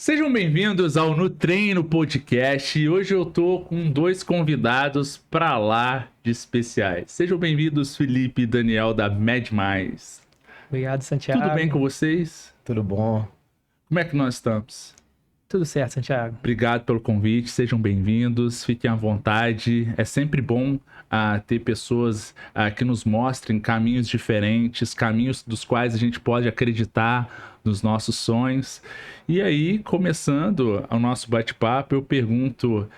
Sejam bem-vindos ao No Treino Podcast e hoje eu tô com dois convidados pra lá de especiais. Sejam bem-vindos, Felipe e Daniel da Med Mais. Obrigado, Tudo bem com Santiago. vocês? Tudo bom? Como é que nós estamos? Tudo certo, Santiago. Obrigado pelo convite, sejam bem-vindos, fiquem à vontade. É sempre bom ter pessoas que nos mostrem caminhos diferentes, caminhos dos quais a gente pode acreditar nos nossos sonhos. E aí, começando o nosso bate-papo, eu pergunto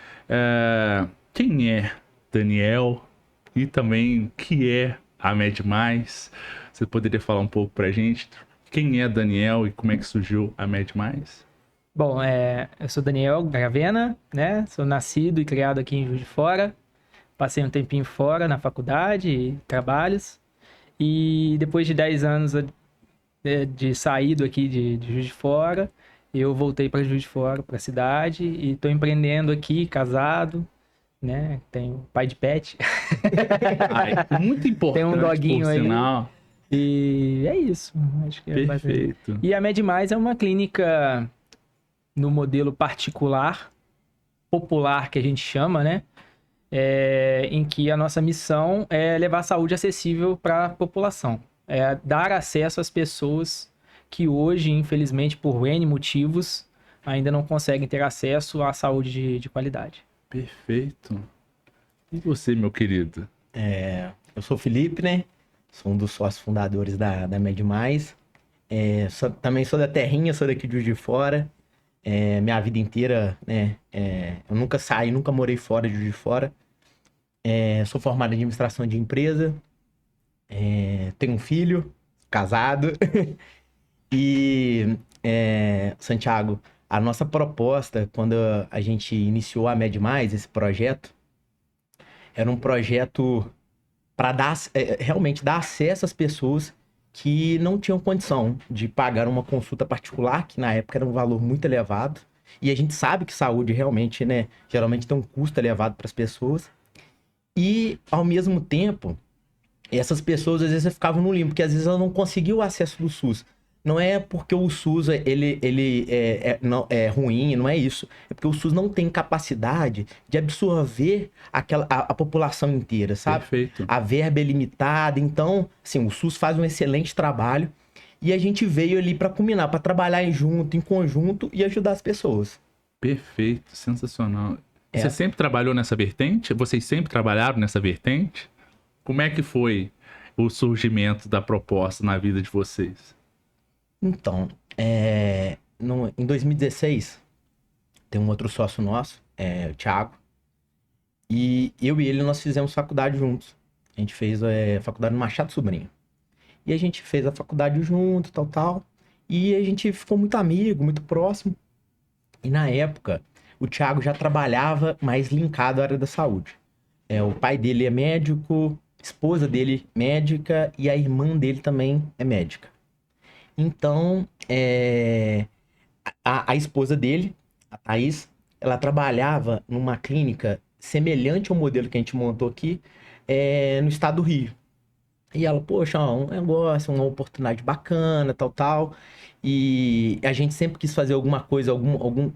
quem é Daniel e também o que é a Med Mais? Você poderia falar um pouco pra gente quem é Daniel e como é que surgiu a Med Mais? Bom, eu sou Daniel Gravena, né? Sou nascido e criado aqui em Juiz de Fora. Passei um tempinho fora na faculdade e trabalhos. E depois de 10 anos de saído aqui de Juiz de Fora, eu voltei para Juiz de Fora, para a cidade, e estou empreendendo aqui, casado, né? Tenho pai de pet. Muito importante, Tem um doguinho por aí. sinal. E é isso. Acho que é bastante. Perfeito. E a Med Mais é uma clínica no modelo particular, popular, que a gente chama, né? Em que a nossa missão é levar saúde acessível para a população. É dar acesso às pessoas que hoje, infelizmente, por N motivos, ainda não conseguem ter acesso à saúde de qualidade. Perfeito. E você, meu querido? Eu sou o Felipe, né? Sou um dos sócios fundadores da Med Mais. Também sou da terrinha, sou daqui de Juiz de Fora. Minha vida inteira, né? Eu nunca saí, nunca morei fora de Juiz de Fora. Sou formado em administração de empresa. Tenho um filho, casado. E, Santiago, a nossa proposta, quando a gente iniciou a Med Mais, esse projeto, era um projeto para realmente dar acesso às pessoas que não tinham condição de pagar uma consulta particular, que na época era um valor muito elevado. E a gente sabe que saúde realmente, né, geralmente tem um custo elevado para as pessoas. E, ao mesmo tempo, essas pessoas às vezes ficavam no limbo, porque às vezes elas não conseguiam o acesso do SUS. Não é porque o SUS não, é ruim, não é isso. É porque o SUS não tem capacidade de absorver a população inteira, sabe? Perfeito. A verba é limitada. Então, assim, o SUS faz um excelente trabalho e a gente veio ali para culminar, para trabalhar junto, em conjunto e ajudar as pessoas. Perfeito, sensacional. Você sempre trabalhou nessa vertente? Vocês sempre trabalharam nessa vertente? Como é que foi o surgimento da proposta na vida de vocês? Então, em 2016, tem um outro sócio nosso, o Thiago, e eu e ele, nós fizemos faculdade juntos. A gente fez faculdade no Machado Sobrinho. E a gente fez a faculdade junto, tal, e a gente ficou muito amigo, muito próximo. E na época, o Thiago já trabalhava mais linkado à área da saúde. O pai dele é médico, a esposa dele médica, e a irmã dele também é médica. Então, a esposa dele, a Thaís, ela trabalhava numa clínica semelhante ao modelo que a gente montou aqui, no estado do Rio. E ela, poxa, um negócio, uma oportunidade bacana, tal. E a gente sempre quis fazer alguma coisa,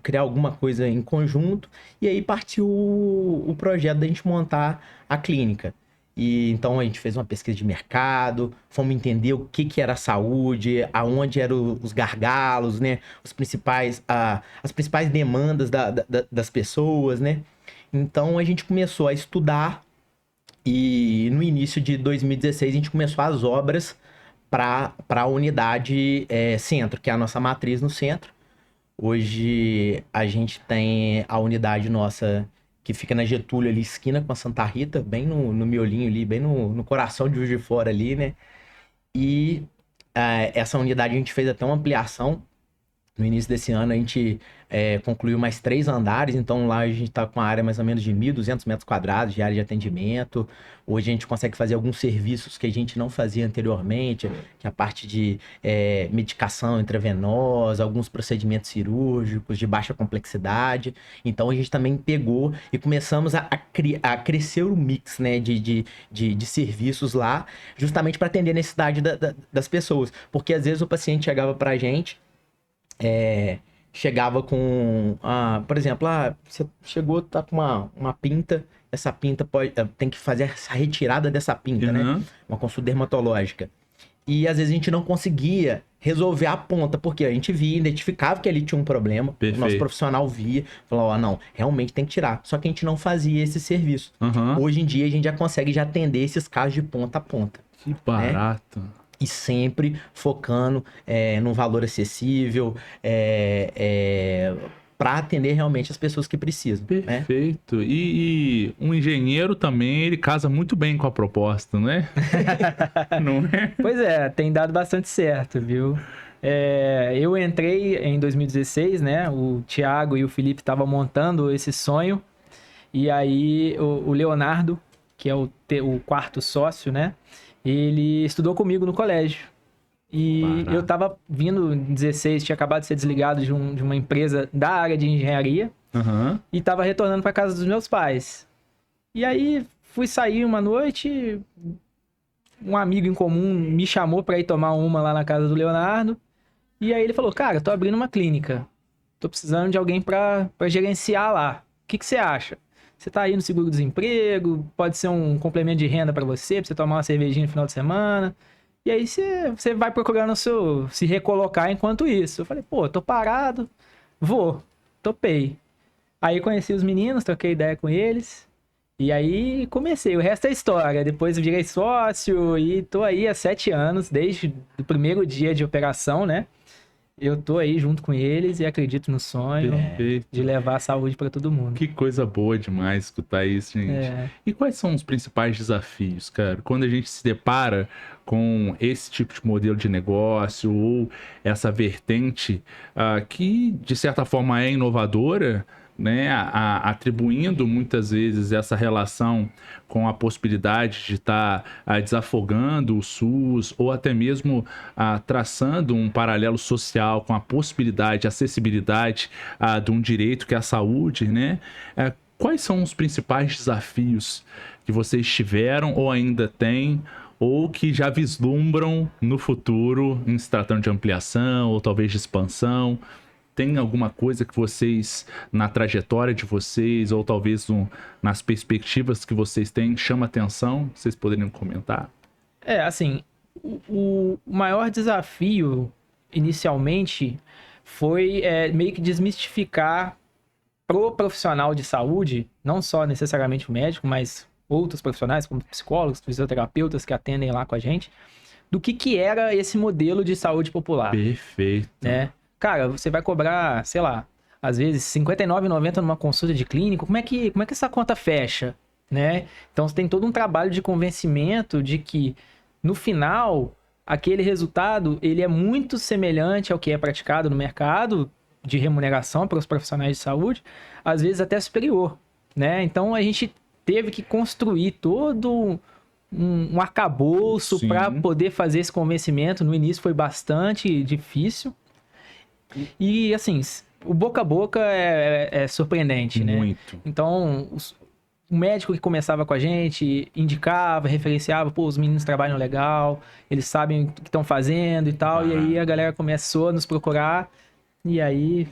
criar alguma coisa em conjunto. E aí partiu o projeto da gente montar a clínica. E então a gente fez uma pesquisa de mercado, fomos entender o que era a saúde, aonde eram os gargalos, né? As principais demandas das pessoas, né? Então a gente começou a estudar e no início de 2016 a gente começou as obras para a unidade centro, que é a nossa matriz no centro. Hoje a gente tem a unidade nossa que fica na Getúlio ali, esquina com a Santa Rita, bem no miolinho ali, bem no coração de Juiz de Fora ali, né? E essa unidade a gente fez até uma ampliação. No início desse ano a gente concluiu mais 3 andares, então lá a gente está com a área mais ou menos de 1.200 metros quadrados de área de atendimento. Hoje a gente consegue fazer alguns serviços que a gente não fazia anteriormente, que é a parte de medicação intravenosa, alguns procedimentos cirúrgicos de baixa complexidade. Então a gente também pegou e começamos a crescer o mix, né, de serviços lá, justamente para atender a necessidade das pessoas. Porque às vezes o paciente chegava para a gente chegava com, por exemplo, você chegou, tá com uma pinta, essa pinta tem que fazer essa retirada dessa pinta, né? Uhum. Uma consulta dermatológica. E às vezes a gente não conseguia resolver a ponta, porque a gente via, identificava que ali tinha um problema, Perfeito. o nosso profissional via, falava, não, realmente tem que tirar. Só que a gente não fazia esse serviço. Uhum. Hoje em dia a gente já consegue já atender esses casos de ponta a ponta. Que barato. E sempre focando num valor acessível, para atender realmente as pessoas que precisam. Né? Perfeito. E um engenheiro também, ele casa muito bem com a proposta, não é? Não é? Pois é, tem dado bastante certo, viu? Eu entrei em 2016, né? O Thiago e o Felipe estavam montando esse sonho. E aí o Leonardo, que é o quarto sócio, né? Ele estudou comigo no colégio. E Barato. eu tava vindo em 16, tinha acabado de ser desligado de uma empresa da área de engenharia. Uhum. E tava retornando para casa dos meus pais. E aí fui sair uma noite, um amigo em comum me chamou para ir tomar uma lá na casa do Leonardo. E aí ele falou, cara, tô abrindo uma clínica. Tô precisando de alguém para gerenciar lá. O que você acha? Você tá aí no seguro-desemprego, pode ser um complemento de renda para você tomar uma cervejinha no final de semana. E aí você vai procurando se recolocar enquanto isso. Eu falei, pô, tô parado, topei. Aí conheci os meninos, troquei ideia com eles. E aí comecei, o resto é história. Depois eu virei sócio e tô aí há 7 anos, desde o primeiro dia de operação, né? Eu tô aí junto com eles e acredito no sonho Perfeito. de levar a saúde para todo mundo. Que coisa boa demais escutar isso, gente. E quais são os principais desafios, cara? Quando a gente se depara com esse tipo de modelo de negócio ou essa vertente que, de certa forma, é inovadora, né, atribuindo muitas vezes essa relação com a possibilidade de estar desafogando o SUS ou até mesmo traçando um paralelo social com a possibilidade, acessibilidade de um direito que é a saúde, né? Quais são os principais desafios que vocês tiveram ou ainda têm ou que já vislumbram no futuro em se tratando de ampliação ou talvez de expansão? Tem alguma coisa que vocês, na trajetória de vocês, ou talvez nas perspectivas que vocês têm, chama atenção? Vocês poderiam comentar? Assim, o maior desafio, inicialmente, foi meio que desmistificar pro profissional de saúde, não só necessariamente o médico, mas outros profissionais, como psicólogos, fisioterapeutas que atendem lá com a gente, do que era esse modelo de saúde popular. Perfeito. Né? Cara, você vai cobrar, sei lá, às vezes R$ 59,90 numa consulta de clínico, como é que essa conta fecha, né? Então você tem todo um trabalho de convencimento de que, no final, aquele resultado, ele é muito semelhante ao que é praticado no mercado de remuneração para os profissionais de saúde, às vezes até superior, né? Então a gente teve que construir todo um arcabouço para poder fazer esse convencimento. No início foi bastante difícil. E, assim, o boca a boca é surpreendente, né? Muito. Então, o médico que começava com a gente indicava, referenciava, pô, os meninos trabalham legal, eles sabem o que estão fazendo e tal. E aí a galera começou a nos procurar e aí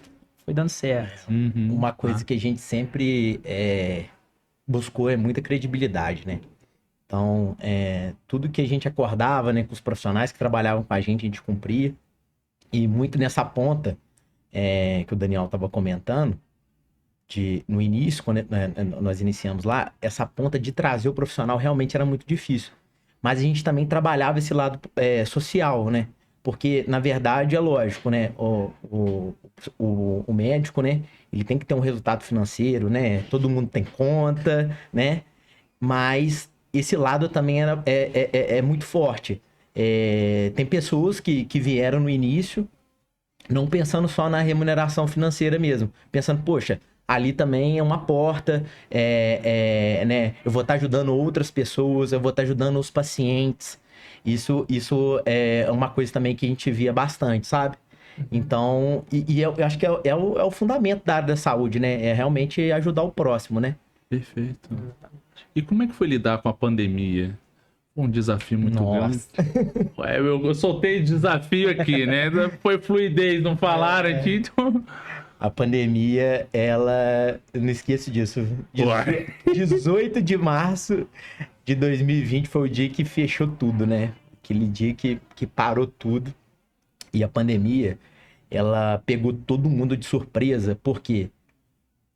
foi dando certo. Uma coisa que a gente sempre buscou é muita credibilidade, né? Então, tudo que a gente acordava, né, com os profissionais que trabalhavam com a gente cumpria. E muito nessa ponta que o Daniel estava comentando, no início, quando nós iniciamos lá, essa ponta de trazer o profissional realmente era muito difícil. Mas a gente também trabalhava esse lado social, né? Porque, na verdade, é lógico, né? O médico, né? Ele tem que ter um resultado financeiro, né? Todo mundo tem conta, né? Mas esse lado também é muito forte. Tem pessoas que vieram no início não pensando só na remuneração financeira mesmo, pensando, poxa, ali também é uma porta, né? Eu vou estar ajudando outras pessoas, eu vou estar ajudando os pacientes. Isso é uma coisa também que a gente via bastante, sabe? Então, eu acho que é o fundamento da área da saúde, né? É realmente ajudar o próximo, né? Perfeito. E como é que foi lidar com a pandemia? Um desafio muito grande. Nossa. Eu soltei desafio aqui, né? Foi fluidez, não falaram aqui, então... A pandemia, ela... Eu não esqueço disso. Uai. 18 de março de 2020 foi o dia que fechou tudo, né? Aquele dia que parou tudo. E a pandemia, ela pegou todo mundo de surpresa, porque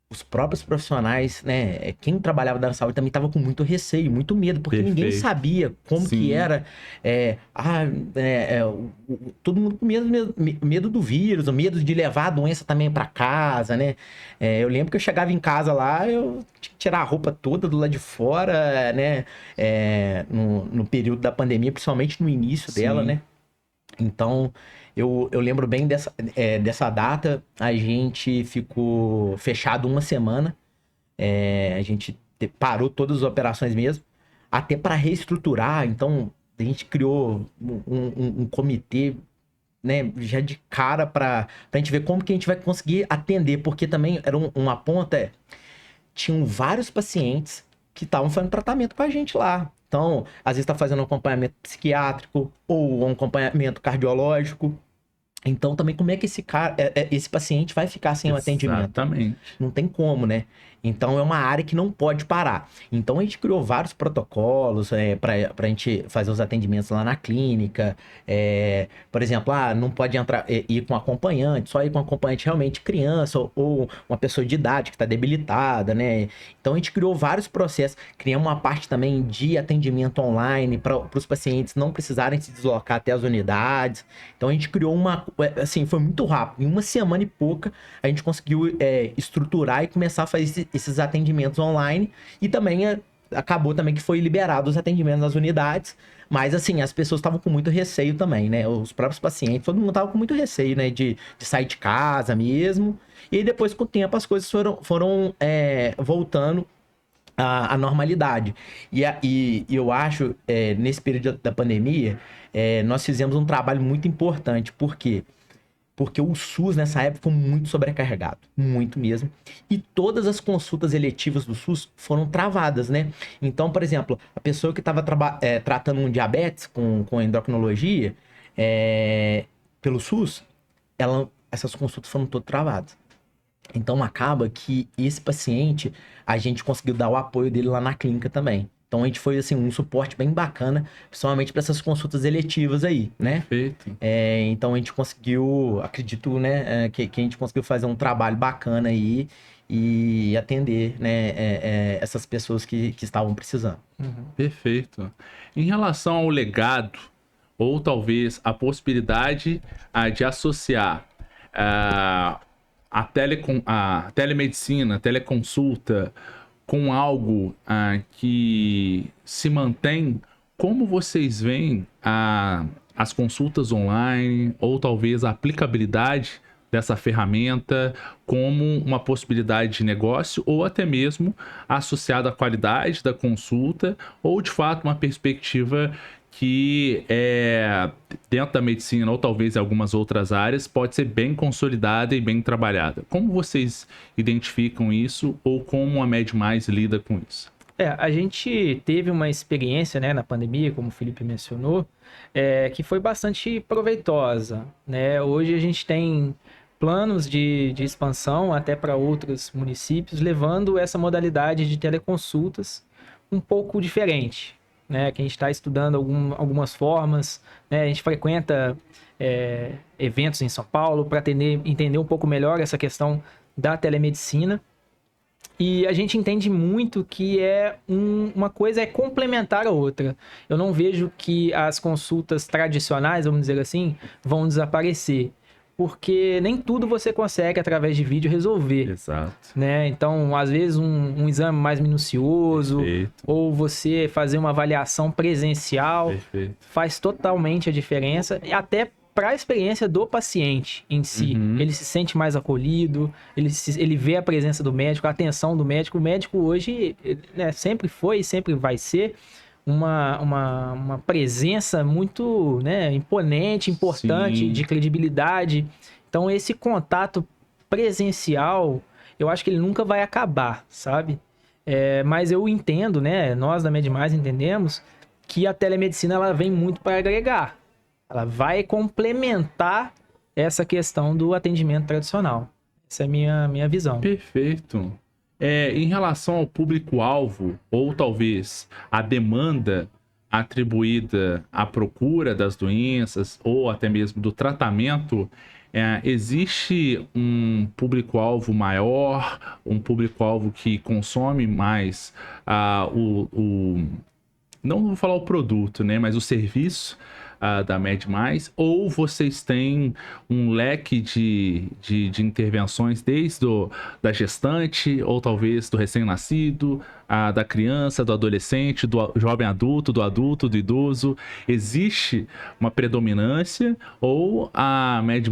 os próprios profissionais, né? Quem trabalhava da saúde também estava com muito receio, muito medo, porque ninguém Perfeito. sabia como Sim. que era. Todo mundo com medo do vírus, o medo de levar a doença também para casa, né? Eu lembro que eu chegava em casa lá, eu tinha que tirar a roupa toda do lado de fora, né? No período da pandemia, principalmente no início dela, Sim. né? Então, eu lembro bem dessa data. A gente ficou fechado uma semana. A gente parou todas as operações mesmo, até para reestruturar. Então, a gente criou um comitê, né, já de cara para a gente ver como que a gente vai conseguir atender, porque também era uma ponta, tinham vários pacientes que estavam fazendo tratamento com a gente lá. Então, às vezes está fazendo um acompanhamento psiquiátrico ou um acompanhamento cardiológico. Então, também, como é que esse paciente vai ficar sem o atendimento? Exatamente. Não tem como, né? Então, é uma área que não pode parar. Então, a gente criou vários protocolos para a gente fazer os atendimentos lá na clínica. Por exemplo, não pode ir com acompanhante, só ir com acompanhante realmente criança ou uma pessoa de idade que está debilitada, né? Então, a gente criou vários processos. Criamos uma parte também de atendimento online para os pacientes não precisarem se deslocar até as unidades. Então, a gente criou assim, foi muito rápido. Em uma semana e pouca, a gente conseguiu estruturar e começar a fazer esses atendimentos online. E também acabou também que foi liberado os atendimentos nas unidades. Mas, assim, as pessoas estavam com muito receio também, né? Os próprios pacientes, todo mundo estava com muito receio, né? De sair de casa mesmo. E aí, depois, com o tempo, as coisas foram voltando à normalidade. E eu acho, nesse período da pandemia, nós fizemos um trabalho muito importante. Por quê? Porque o SUS nessa época foi muito sobrecarregado, muito mesmo. E todas as consultas eletivas do SUS foram travadas, né? Então, por exemplo, a pessoa que estava tratando um diabetes com endocrinologia pelo SUS, essas consultas foram todas travadas. Então, acaba que esse paciente, a gente conseguiu dar o apoio dele lá na clínica também. Então, a gente foi, assim, um suporte bem bacana, principalmente para essas consultas eletivas aí, né? Perfeito. Então, a gente conseguiu, acredito, né, que a gente conseguiu fazer um trabalho bacana aí e atender, né, essas pessoas que estavam precisando. Perfeito. Em relação ao legado, ou talvez a possibilidade de associar a telemedicina, a teleconsulta com algo que se mantém, como vocês veem as consultas online, ou talvez a aplicabilidade dessa ferramenta como uma possibilidade de negócio, ou até mesmo associada à qualidade da consulta, ou de fato uma perspectiva que dentro da medicina, ou talvez em algumas outras áreas, pode ser bem consolidada e bem trabalhada. Como vocês identificam isso, ou como a MedMais lida com isso? A gente teve uma experiência, né, na pandemia, como o Felipe mencionou, que foi bastante proveitosa, né? Hoje a gente tem planos de expansão até para outros municípios, levando essa modalidade de teleconsultas um pouco diferente, né? Que a gente está estudando algumas formas, né? A gente frequenta eventos em São Paulo para entender um pouco melhor essa questão da telemedicina. E a gente entende muito que uma coisa é complementar a outra. Eu não vejo que as consultas tradicionais, vamos dizer assim, vão desaparecer. Porque nem tudo você consegue, através de vídeo, resolver. Exato. Né? Então, às vezes, um exame mais minucioso, Perfeito. ou você fazer uma avaliação presencial, Perfeito. faz totalmente a diferença. E até para a experiência do paciente em si. Uhum. Ele se sente mais acolhido, ele vê a presença do médico, a atenção do médico. O médico hoje, né, sempre foi e sempre vai ser uma presença muito, né, imponente, importante, Sim. de credibilidade. Então, esse contato presencial, eu acho que ele nunca vai acabar, sabe? Mas eu entendo, né, nós da MedMais entendemos que a telemedicina ela vem muito para agregar. Ela vai complementar essa questão do atendimento tradicional. Essa é a minha visão. Perfeito. Em relação ao público-alvo, ou talvez a demanda atribuída à procura das doenças, ou até mesmo do tratamento, existe um público-alvo maior, um público-alvo que consome mais não vou falar o produto, né, mas o serviço da Med+, ou vocês têm um leque de intervenções desde da gestante, ou talvez do recém-nascido, da criança, do adolescente, do jovem adulto, do idoso. Existe uma predominância ou a Med+,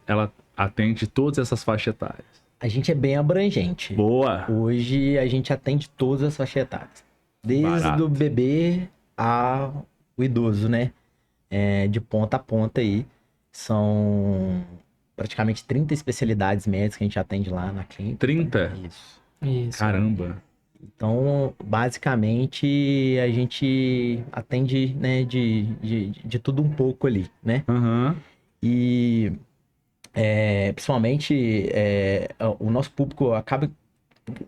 ela atende todas essas faixas etárias? A gente é bem abrangente. Boa! Hoje a gente atende todas as faixas etárias. Desde o bebê ao idoso, né? De ponta a ponta aí. São praticamente 30 especialidades médicas que a gente atende lá na clínica. 30? Isso. Caramba! Então, basicamente, a gente atende, né, de tudo um pouco ali, né? Aham. E, principalmente, o nosso público acaba...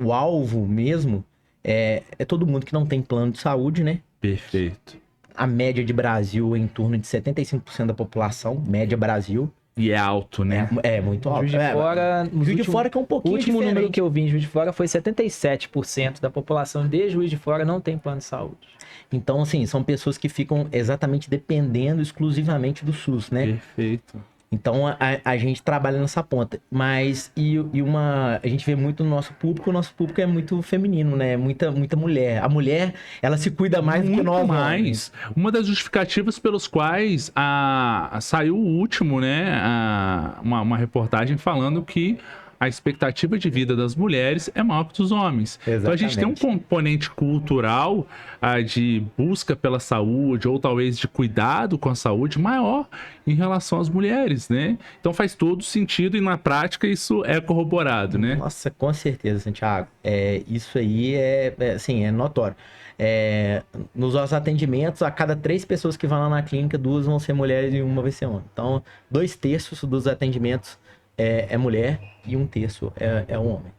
O alvo mesmo é todo mundo que não tem plano de saúde, né? Perfeito. A média de Brasil é em torno de 75% da população, média Brasil. E é alto, né? É muito alto. Juiz de Fora, Juiz de Fora que é um o pouquinho último diferente. número que eu vi em Juiz de Fora foi 77% da população de Juiz de Fora não tem plano de saúde. Então, assim, são pessoas que ficam exatamente dependendo exclusivamente do SUS, né? Perfeito. Então, a gente trabalha nessa ponta. Mas, a gente vê muito no nosso público, o nosso público é muito feminino, né? Muita mulher. A mulher, ela se cuida mais do que Muito nós. mais. Uma das justificativas pelos quais saiu o último, né? Uma reportagem falando que a expectativa de vida das mulheres é maior que dos homens. Exatamente. Então a gente tem um componente cultural de busca pela saúde, ou talvez de cuidado com a saúde maior em relação às mulheres, né? Então faz todo sentido e na prática isso é corroborado, né? Nossa, com certeza, Santiago. Isso aí assim, é notório. Nos nossos atendimentos, a cada 3 pessoas que vão lá na clínica, 2 vão ser mulheres e 1 vai ser homem. Então, 2/3 dos atendimentos é mulher e 1/3 é um homem.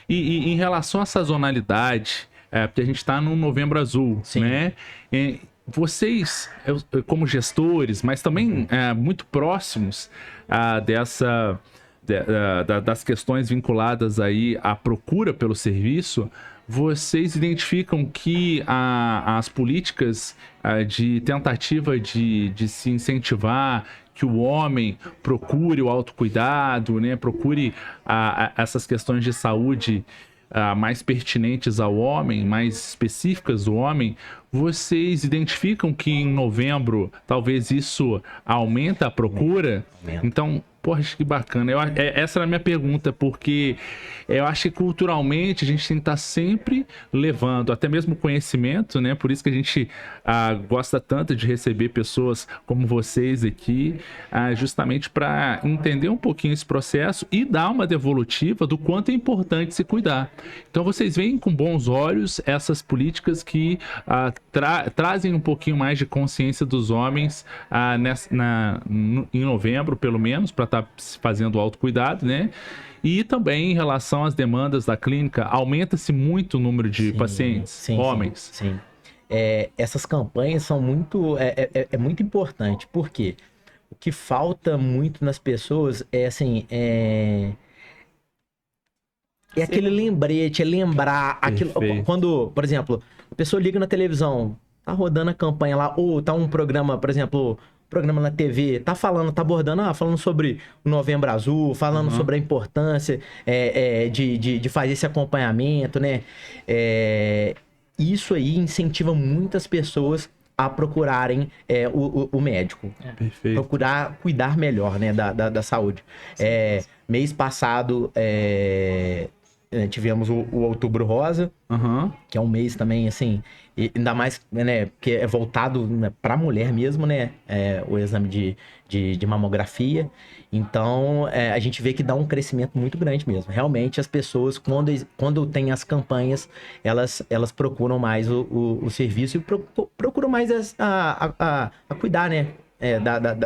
E em relação à sazonalidade, porque a gente está no Novembro Azul, Sim. né? Vocês, como gestores, mas também muito próximos das questões vinculadas aí à procura pelo serviço, vocês identificam que as políticas de tentativa de se incentivar que o homem procure o autocuidado, né? Procure essas questões de saúde mais pertinentes ao homem, mais específicas do homem, vocês identificam que em novembro talvez isso aumenta a procura? Aumenta. Então, poxa, que bacana. Essa era a minha pergunta, porque eu acho que culturalmente a gente tem que estar sempre levando, até mesmo conhecimento, né? Por isso que a gente gosta tanto de receber pessoas como vocês aqui, justamente para entender um pouquinho esse processo e dar uma devolutiva do quanto é importante se cuidar. Então vocês veem com bons olhos essas políticas que trazem um pouquinho mais de consciência dos homens em novembro, pelo menos, para estar fazendo o autocuidado, né? E também em relação às demandas da clínica, aumenta-se muito o número de pacientes, homens. Sim. Essas campanhas são muito... É muito importante, porque o que falta muito nas pessoas é assim... É aquele lembrete, é lembrar aquilo. Quando, por exemplo, a pessoa liga na televisão, tá rodando a campanha lá, ou tá um programa, por exemplo, programa na TV, tá abordando, falando sobre o Novembro Azul, falando sobre a importância de fazer esse acompanhamento, né? Isso aí incentiva muitas pessoas a procurarem o médico. Perfeito. Procurar cuidar melhor, né, da saúde. Mês passado, tivemos o Outubro Rosa, Aham. que é um mês também, assim, e ainda mais, né, porque é voltado, né, pra mulher mesmo, né, o exame de mamografia. Então, a gente vê que dá um crescimento muito grande mesmo. Realmente, as pessoas, quando tem as campanhas, elas procuram mais o serviço e procuram mais a cuidar, né,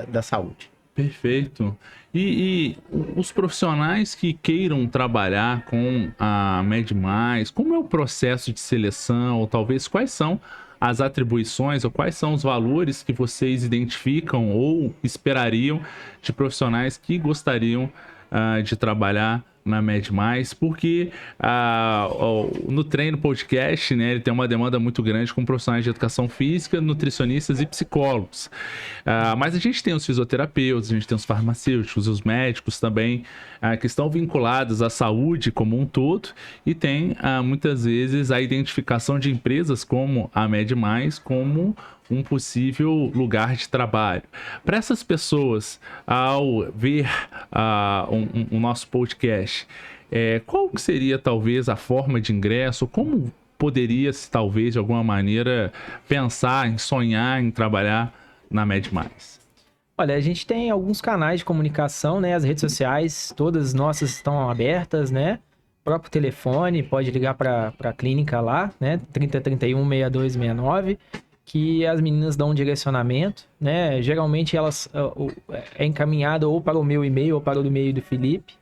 da saúde. Perfeito. E os profissionais que queiram trabalhar com a MedMais, como é o processo de seleção? Ou talvez quais são as atribuições ou quais são os valores que vocês identificam ou esperariam de profissionais que gostariam de trabalhar na MedMais? Porque no Treino Podcast, né, ele tem uma demanda muito grande com profissionais de educação física, nutricionistas e psicólogos. Mas a gente tem os fisioterapeutas, a gente tem os farmacêuticos, os médicos também, que estão vinculados à saúde como um todo, e tem muitas vezes a identificação de empresas como a MedMais como um possível lugar de trabalho. Para essas pessoas, ao ver o nosso podcast, qual que seria talvez a forma de ingresso? Como poderia-se talvez de alguma maneira pensar em sonhar em trabalhar na MedMais? Olha, a gente tem alguns canais de comunicação, né? As redes sociais, todas nossas estão abertas, né? O próprio telefone, pode ligar para a clínica lá, né? 3031 6269, que as meninas dão um direcionamento, né? Geralmente elas é encaminhada ou para o meu e-mail ou para o e-mail do Felipe,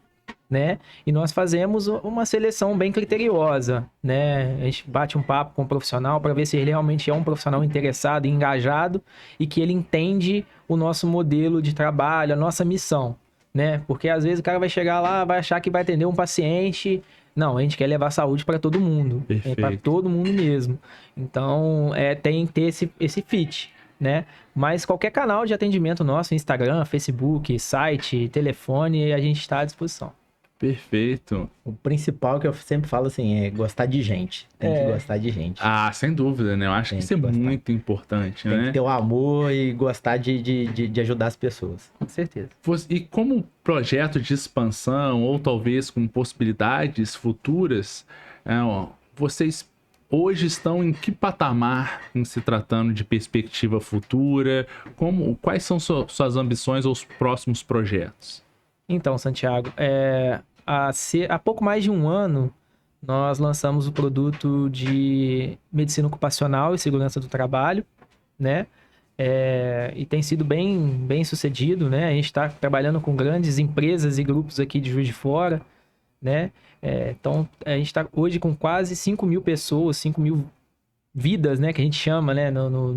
né? E nós fazemos uma seleção bem criteriosa, né? A gente bate um papo com o profissional para ver se ele realmente é um profissional interessado, engajado e que ele entende o nosso modelo de trabalho, a nossa missão, né? Porque às vezes o cara vai chegar lá, vai achar que vai atender um paciente. Não, a gente quer levar saúde para todo mundo, para todo mundo mesmo. Então, tem que ter esse fit, né? Mas qualquer canal de atendimento nosso, Instagram, Facebook, site, telefone, a gente está à disposição. Perfeito. O principal que eu sempre falo assim é gostar de gente. Tem que gostar de gente. Sem dúvida, né? Eu acho que isso é muito importante, né? Tem que ter o amor e gostar de ajudar as pessoas. Com certeza. E como projeto de expansão, ou talvez com possibilidades futuras, vocês hoje estão em que patamar em se tratando de perspectiva futura? Quais são suas ambições ou os próximos projetos? Então, Santiago, há pouco mais de um ano, nós lançamos o produto de medicina ocupacional e segurança do trabalho, né? E tem sido bem sucedido, né? A gente está trabalhando com grandes empresas e grupos aqui de Juiz de Fora, né? Então, a gente está hoje com quase 5 mil pessoas, 5 mil vidas, né? Que a gente chama, né? No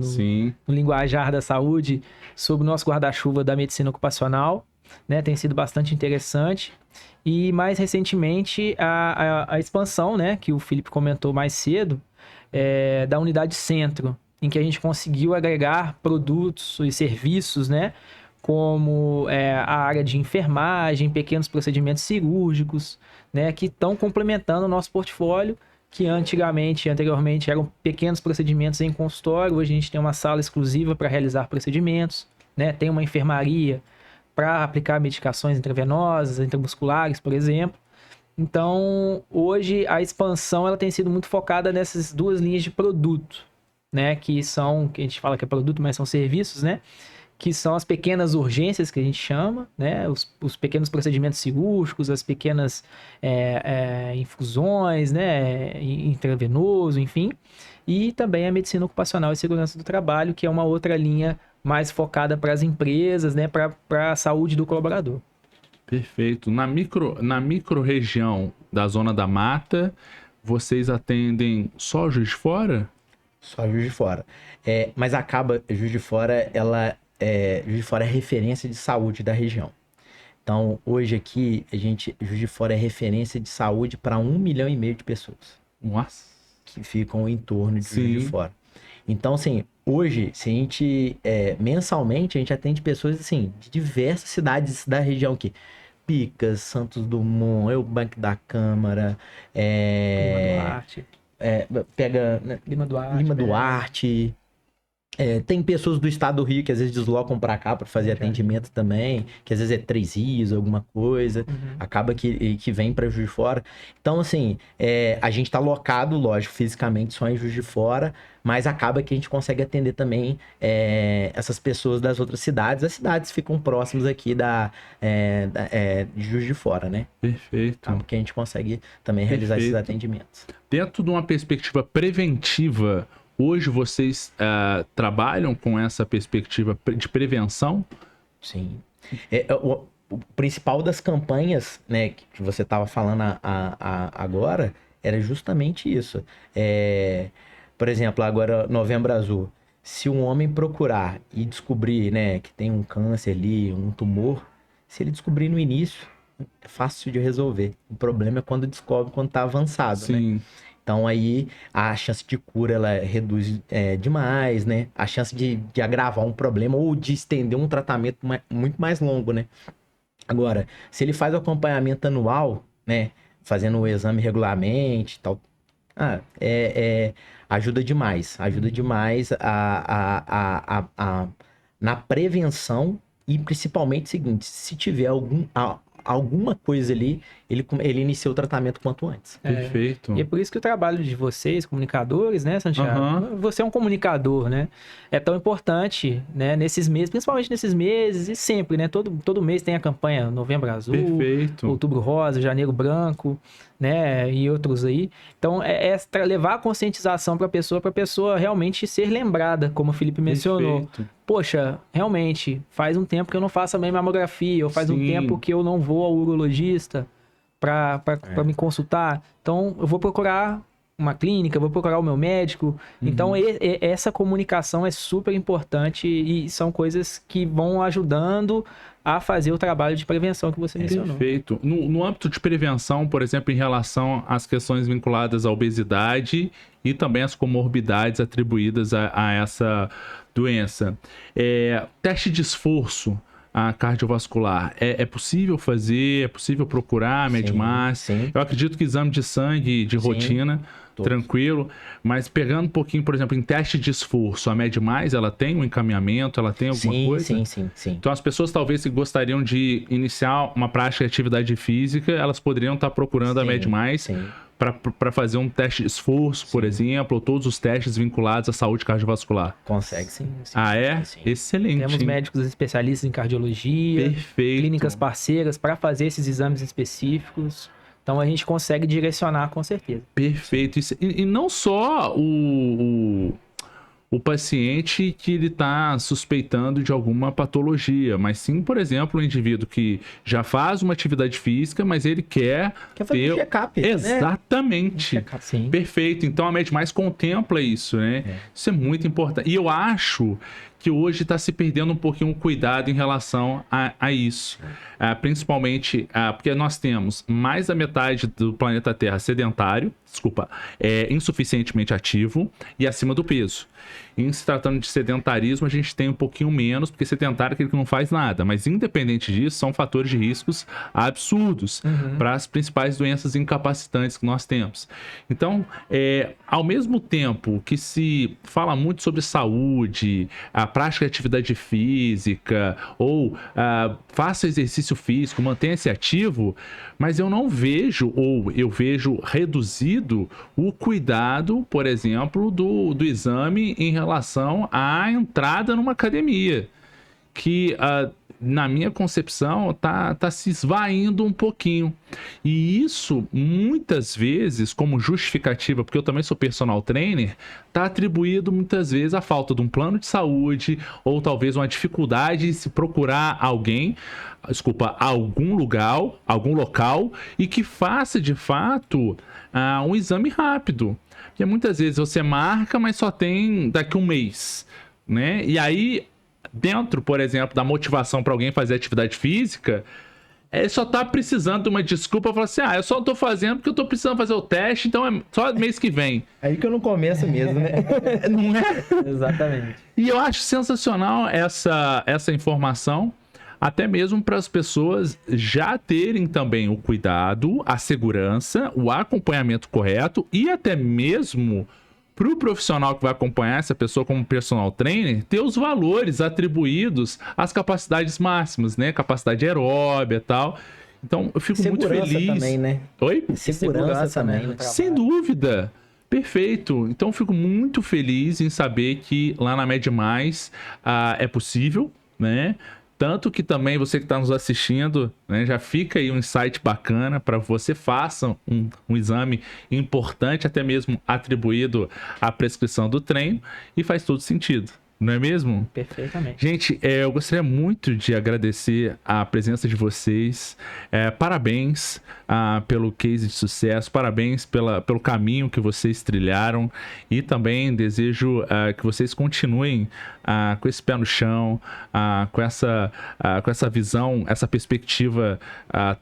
linguajar da saúde, sob o nosso guarda-chuva da medicina ocupacional, né? Tem sido bastante interessante. E mais recentemente a expansão, né, que o Felipe comentou mais cedo, da unidade centro, em que a gente conseguiu agregar produtos e serviços, né, como a área de enfermagem, pequenos procedimentos cirúrgicos, né, que estão complementando o nosso portfólio, que anteriormente eram pequenos procedimentos em consultório. Hoje a gente tem uma sala exclusiva para realizar procedimentos, né, tem uma enfermaria para aplicar medicações intravenosas, intramusculares, por exemplo. Então, hoje a expansão ela tem sido muito focada nessas duas linhas de produto, né? Que a gente fala que é produto, mas são serviços, né? Que são as pequenas urgências que a gente chama, né? Os pequenos procedimentos cirúrgicos, as pequenas infusões, né? Intravenoso, enfim. E também a medicina ocupacional e segurança do trabalho, que é uma outra linha mais focada para as empresas, né, para a saúde do colaborador. Perfeito. Na micro-região da Zona da Mata, vocês atendem só Juiz de Fora? Só Juiz de Fora. Mas Juiz de Fora, Juiz de Fora é referência de saúde da região. Então, hoje aqui, Juiz de Fora é referência de saúde para 1,5 milhão de pessoas. Nossa. Que ficam em torno de Juiz de Fora. Então, assim, hoje, se a gente, mensalmente, a gente atende pessoas, assim, de diversas cidades da região aqui. Picas, Santos Dumont, Eubank da Câmara, Lima Duarte. Lima Duarte. Tem pessoas do estado do Rio que às vezes deslocam para cá para fazer atendimento também, que às vezes é 3 Rios, alguma coisa, acaba que vem para Juiz de Fora. Então, assim, a gente tá locado, lógico, fisicamente só em Juiz de Fora, mas acaba que a gente consegue atender também essas pessoas das outras cidades. As cidades ficam próximas aqui de Juiz de Fora, né? Perfeito. Acaba que a gente consegue também realizar esses atendimentos. Dentro de uma perspectiva preventiva, hoje vocês trabalham com essa perspectiva de prevenção? Sim. O principal das campanhas, né, que você estava falando agora, era justamente isso. Por exemplo, agora, Novembro Azul. Se um homem procurar e descobrir, né, que tem um câncer ali, um tumor, se ele descobrir no início, é fácil de resolver. O problema é quando descobre quando está avançado, né? Sim. Então aí a chance de cura ela reduz demais, né? A chance de agravar um problema ou de estender um tratamento muito mais longo, né? Agora, se ele faz o acompanhamento anual, né? Fazendo o exame regularmente e tal, ajuda demais. Ajuda demais na prevenção e principalmente o seguinte, se tiver alguma coisa ali, ele inicia o tratamento quanto antes. Perfeito. E é por isso que o trabalho de vocês, comunicadores, né, Santiago? Você é um comunicador, né? É tão importante, né, nesses meses, principalmente nesses meses e sempre, né? Todo mês tem a campanha Novembro Azul, Perfeito. Outubro Rosa, Janeiro Branco, né? E outros aí. Então, levar a conscientização para a pessoa realmente ser lembrada, como o Felipe mencionou. Perfeito. Poxa, realmente, faz um tempo que eu não faço a minha mamografia, ou faz um tempo que eu não vou ao urologista para me consultar. Então, eu vou procurar uma clínica, vou procurar o meu médico. Então, essa comunicação é super importante e são coisas que vão ajudando a fazer o trabalho de prevenção que você mencionou. Perfeito. No âmbito de prevenção, por exemplo, em relação às questões vinculadas à obesidade e também às comorbidades atribuídas a essa doença. Teste de esforço cardiovascular. É possível fazer? É possível procurar Medmax? Sim. Eu acredito que exame de sangue de rotina, tranquilo. Mas pegando um pouquinho, por exemplo, em teste de esforço, a Medmax, ela tem um encaminhamento? Ela tem alguma coisa? Sim. Então, as pessoas talvez que gostariam de iniciar uma prática de atividade física, elas poderiam estar procurando a Medmax para fazer um teste de esforço, por exemplo, ou todos os testes vinculados à saúde cardiovascular. Consegue, sim. Sim. Excelente. Temos médicos especialistas em cardiologia, clínicas parceiras para fazer esses exames específicos. Então, a gente consegue direcionar com certeza. Perfeito. E não só o paciente que ele está suspeitando de alguma patologia, mas sim, por exemplo, o indivíduo que já faz uma atividade física, mas ele quer fazer um check-up. Exatamente. Né? Um check-up. Perfeito. Então, a Medmax contempla isso, né? Isso é muito importante. E eu acho que hoje está se perdendo um pouquinho o cuidado em relação a isso. Principalmente porque nós temos mais da metade do planeta Terra sedentário, insuficientemente ativo e acima do peso. Em se tratando de sedentarismo, a gente tem um pouquinho menos, porque sedentário é aquele que não faz nada. Mas, independente disso, são fatores de riscos absurdos para as principais doenças incapacitantes que nós temos. Então, ao mesmo tempo que se fala muito sobre saúde, a prática de atividade física, ou faça exercício físico, mantenha-se ativo, mas eu não vejo, ou eu vejo reduzido o cuidado, por exemplo, do exame em relação à entrada numa academia, que na minha concepção tá se esvaindo um pouquinho. E isso, muitas vezes, como justificativa, porque eu também sou personal trainer, tá atribuído muitas vezes à falta de um plano de saúde, ou talvez uma dificuldade de se procurar algum local, e que faça, de fato, um exame rápido. Porque muitas vezes você marca, mas só tem daqui a um mês, né? E aí, dentro, por exemplo, da motivação para alguém fazer atividade física, só tá precisando de uma desculpa, falar assim, eu só tô fazendo porque eu tô precisando fazer o teste, então é só mês que vem. Aí que eu não começo mesmo, né? Não é? Exatamente. E eu acho sensacional essa informação, até mesmo para as pessoas já terem também o cuidado, a segurança, o acompanhamento correto e até mesmo para o profissional que vai acompanhar essa pessoa como personal trainer, ter os valores atribuídos às capacidades máximas, né? Capacidade aeróbia e tal. Então, eu fico muito feliz. Também, né? Oi? Segurança também, né? Sem dúvida. Perfeito. Então, eu fico muito feliz em saber que lá na Med Mais é possível, né? Tanto que também você que está nos assistindo, né, já fica aí um insight bacana para você faça um exame importante, até mesmo atribuído à prescrição do treino, e faz todo sentido. Não é mesmo? Perfeitamente. Gente, eu gostaria muito de agradecer a presença de vocês. Parabéns pelo case de sucesso, parabéns pelo caminho que vocês trilharam e também desejo que vocês continuem com esse pé no chão, com essa visão, essa perspectiva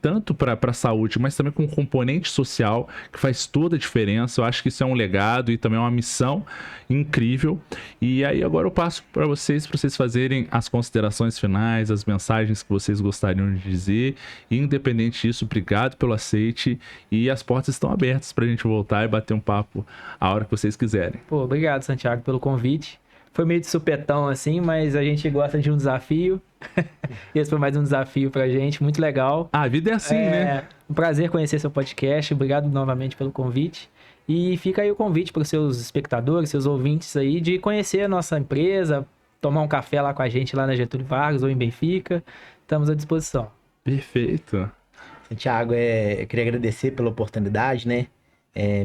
tanto para a saúde, mas também com um componente social que faz toda a diferença. Eu acho que isso é um legado e também é uma missão incrível. E aí agora eu passo para vocês fazerem as considerações finais, as mensagens que vocês gostariam de dizer. E, independente disso, obrigado pelo aceite e as portas estão abertas para a gente voltar e bater um papo a hora que vocês quiserem. Pô, obrigado, Santiago, pelo convite. Foi meio de supetão assim, mas a gente gosta de um desafio. Esse foi mais um desafio pra gente, muito legal. A vida é assim, né? Um prazer conhecer seu podcast. Obrigado novamente pelo convite. E fica aí o convite para os seus espectadores, seus ouvintes aí, de conhecer a nossa empresa, tomar um café lá com a gente, lá na Getúlio Vargas ou em Benfica. Estamos à disposição. Perfeito. Santiago, eu queria agradecer pela oportunidade, né?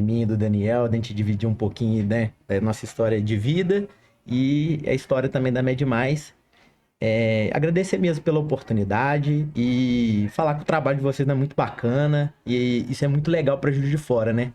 Minha e do Daniel, de a gente dividir um pouquinho, né, da nossa história de vida e a história também da Med Mais. Agradecer mesmo pela oportunidade e falar que o trabalho de vocês é muito bacana e isso é muito legal para Juiz de Fora, né?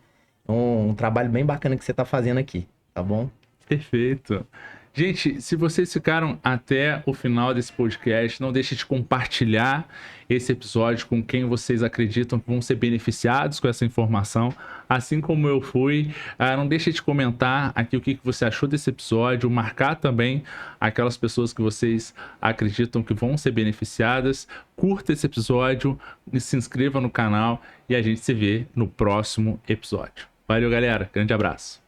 Um trabalho bem bacana que você está fazendo aqui, tá bom? Perfeito. Gente, se vocês ficaram até o final desse podcast, não deixe de compartilhar esse episódio com quem vocês acreditam que vão ser beneficiados com essa informação, assim como eu fui. Não deixe de comentar aqui o que você achou desse episódio, marcar também aquelas pessoas que vocês acreditam que vão ser beneficiadas. Curta esse episódio, se inscreva no canal e a gente se vê no próximo episódio. Valeu, galera. Grande abraço.